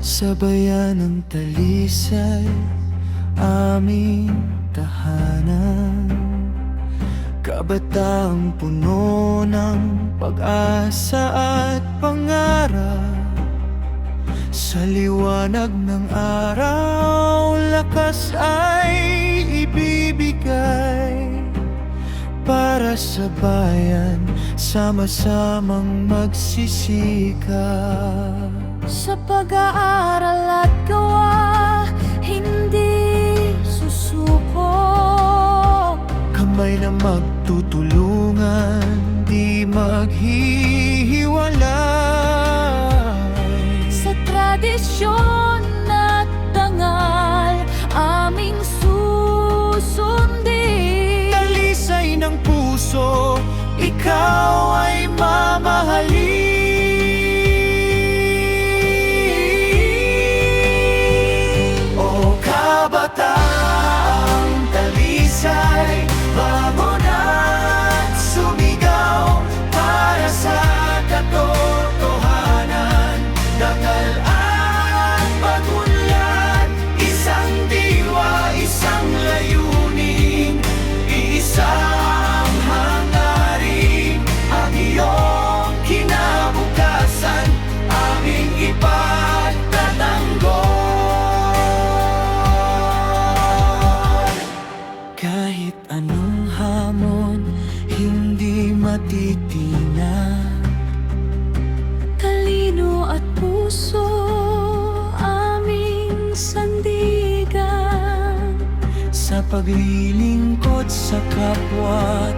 Sa bayan ng Talisay, aming tahanan, kabataang puno ng pag-asa at pangarap. Sa liwanag ng araw, lakas ay ibibigay para sa bayan, sama-samang magsisikap. Sa pag-aaral at gawa, hindi susuko. Kamay na magtutulungan, di maghihiwalay. Sa tradisyon at dangal, aming susundin. Talisay ng puso, ikaw ay mamahalin. O kabataang Talisay, bangon at sumigaw para sa katotohanan. Dakal at pagunlad, isang diwa, isang layunin, iisang hangarin. Ang iyong kinabukasan, aming ipagtatanggol. Kahit anong hamon, hindi matitinag. Talino at puso, aming sandigan. Sa paglilingkod sa kapwa,